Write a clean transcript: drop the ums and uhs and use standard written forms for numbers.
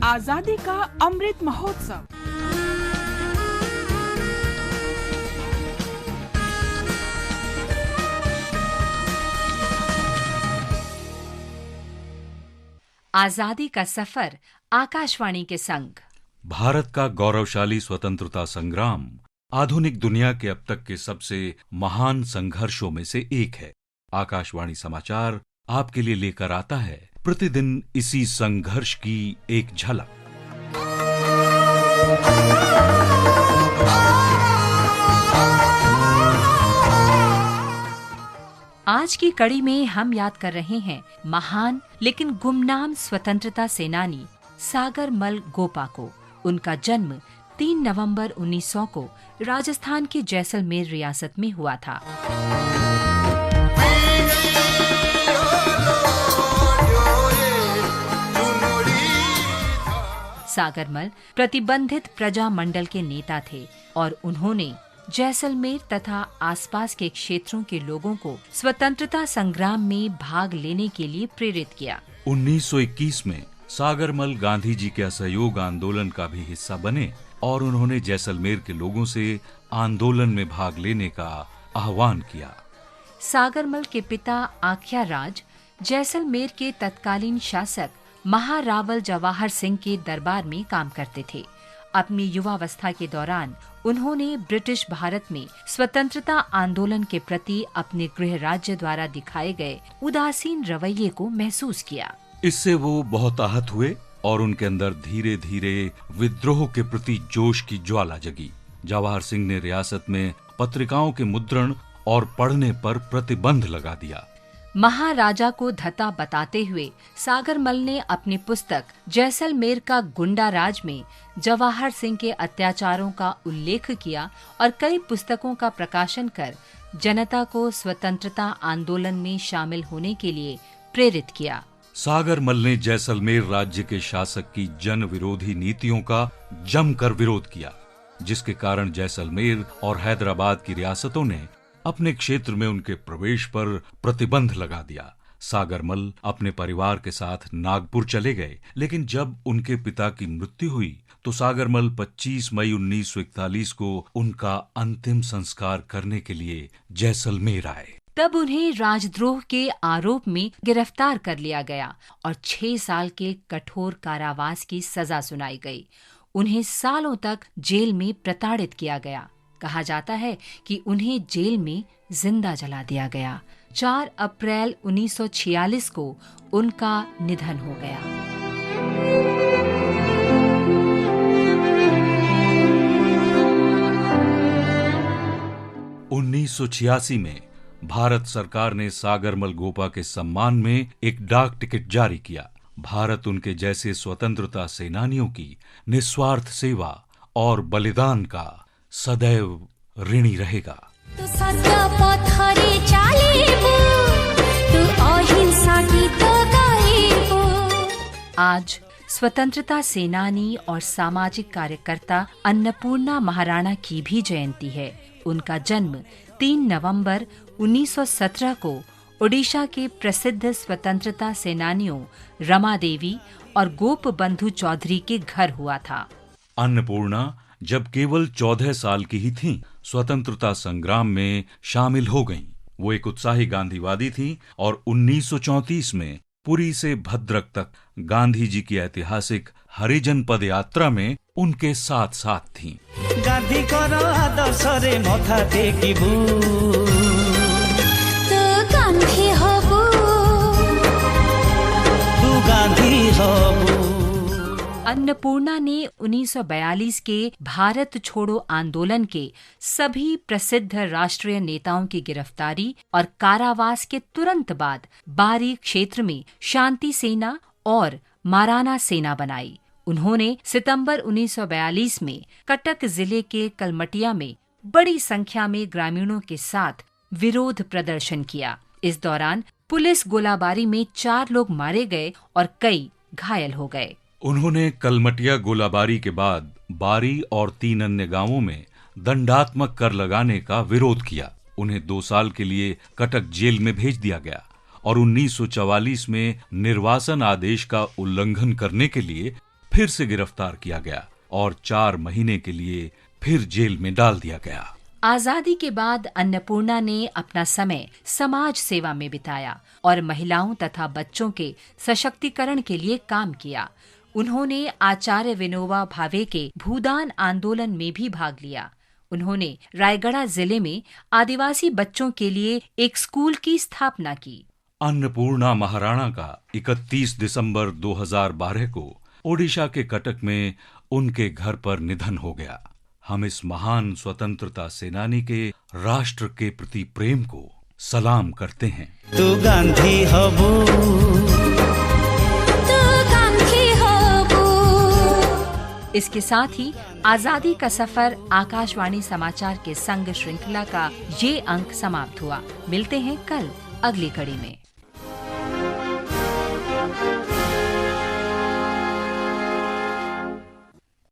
आजादी का अमृत महोत्सव। आजादी का सफर आकाशवाणी के संग। भारत का गौरवशाली स्वतंत्रता संग्राम आधुनिक दुनिया के अब तक के सबसे महान संघर्षों में से एक है। आकाशवाणी समाचार आपके लिए लेकर आता है प्रतिदिन इसी संघर्ष की एक झलक। आज की कड़ी में हम याद कर रहे हैं महान लेकिन गुमनाम स्वतंत्रता सेनानी सागर मल गोपा को। उनका जन्म 3 नवंबर 1900 को राजस्थान के जैसलमेर रियासत में हुआ था। सागर मल प्रतिबंधित प्रजा मंडल के नेता थे और उन्होंने जैसलमेर तथा आसपास के क्षेत्रों के लोगों को स्वतंत्रता संग्राम में भाग लेने के लिए प्रेरित किया। 1921 में सागरमल गांधी जी के असहयोग आंदोलन का भी हिस्सा बने और उन्होंने जैसलमेर के लोगों से आंदोलन में भाग लेने का आह्वान किया। सागरमल के पिता आख्या राज जैसलमेर के तत्कालीन शासक महारावल जवाहर सिंह के दरबार में काम करते थे। अपनी युवावस्था के दौरान उन्होंने ब्रिटिश भारत में स्वतंत्रता आंदोलन के प्रति अपने गृह राज्य द्वारा दिखाए गए उदासीन रवैये को महसूस किया। इससे वो बहुत आहत हुए और उनके अंदर धीरे धीरे विद्रोह के प्रति जोश की ज्वाला जगी। जवाहर सिंह ने रियासत में पत्रिकाओं के मुद्रण और पढ़ने पर प्रतिबंध लगा दिया। महाराजा को धता बताते हुए सागरमल ने अपनी पुस्तक जैसलमेर का गुंडा राज में जवाहर सिंह के अत्याचारों का उल्लेख किया और कई पुस्तकों का प्रकाशन कर जनता को स्वतंत्रता आंदोलन में शामिल होने के लिए प्रेरित किया। सागरमल ने जैसलमेर राज्य के शासक की जन विरोधी नीतियों का जमकर विरोध किया, जिसके कारण जैसलमेर और हैदराबाद की रियासतों ने अपने क्षेत्र में उनके प्रवेश पर प्रतिबंध लगा दिया। सागरमल अपने परिवार के साथ नागपुर चले गए, लेकिन जब उनके पिता की मृत्यु हुई तो सागरमल 25 मई 1941 को उनका अंतिम संस्कार करने के लिए जैसलमेर आए। तब उन्हें राजद्रोह के आरोप में गिरफ्तार कर लिया गया और 6 साल के कठोर कारावास की सजा सुनाई गई। उन्हें सालों तक जेल में प्रताड़ित किया गया। कहा जाता है कि उन्हें जेल में जिंदा जला दिया गया। 4 अप्रैल 1946 को उनका निधन हो गया। 1986 में भारत सरकार ने सागरमल गोपा के सम्मान में एक डाक टिकट जारी किया। भारत उनके जैसे स्वतंत्रता सेनानियों की निस्वार्थ सेवा और बलिदान का सदैव ऋणी रहेगा। तू सत्य पथरे चालिबो, तू अहिंसा की तो गाइबो। आज स्वतंत्रता सेनानी और सामाजिक कार्यकर्ता अन्नपूर्णा महाराणा की भी जयंती है। उनका जन्म 3 नवंबर 1917 को ओडिशा के प्रसिद्ध स्वतंत्रता सेनानियों रमा देवी और गोप बंधु चौधरी के घर हुआ था। अन्नपूर्णा जब केवल 14 साल की ही थीं, स्वतंत्रता संग्राम में शामिल हो गईं। वो एक उत्साही गांधीवादी थीं और 1934 में पुरी से भद्रक तक गांधी जी की ऐतिहासिक हरिजन पद यात्रा में उनके साथ साथ थीं। गांधी करो आदर्श रे मथा टेकिबू, तू गांधी हबू, तू गांधी हबू। अन्नपूर्णा ने 1942 के भारत छोड़ो आंदोलन के सभी प्रसिद्ध राष्ट्रीय नेताओं की गिरफ्तारी और कारावास के तुरंत बाद बारी क्षेत्र में शांति सेना और माराना सेना बनाई। उन्होंने सितंबर 1942 में कटक जिले के कलमटिया में बड़ी संख्या में ग्रामीणों के साथ विरोध प्रदर्शन किया। इस दौरान पुलिस गोलाबारी में 4 लोग मारे गए और कई घायल हो गए। उन्होंने कलमटिया गोलाबारी के बाद बारी और 3 अन्य गांवों में दंडात्मक कर लगाने का विरोध किया। उन्हें 2 साल के लिए कटक जेल में भेज दिया गया और 1944 में निर्वासन आदेश का उल्लंघन करने के लिए फिर से गिरफ्तार किया गया और 4 महीने के लिए फिर जेल में डाल दिया गया। आजादी के बाद अन्नपूर्णा ने अपना समय समाज सेवा में बिताया और महिलाओं तथा बच्चों के सशक्तिकरण के लिए काम किया। उन्होंने आचार्य विनोबा भावे के भूदान आंदोलन में भी भाग लिया। उन्होंने रायगढ़ जिले में आदिवासी बच्चों के लिए एक स्कूल की स्थापना की। अन्नपूर्णा महाराणा का 31 दिसंबर 2012 को ओडिशा के कटक में उनके घर पर निधन हो गया। हम इस महान स्वतंत्रता सेनानी के राष्ट्र के प्रति प्रेम को सलाम करते हैं। तू गांधी हबू, तू गांधी हबू। इसके साथ ही आजादी का सफर आकाशवाणी समाचार के संग श्रृंखला का ये अंक समाप्त हुआ। मिलते हैं कल अगली कड़ी में।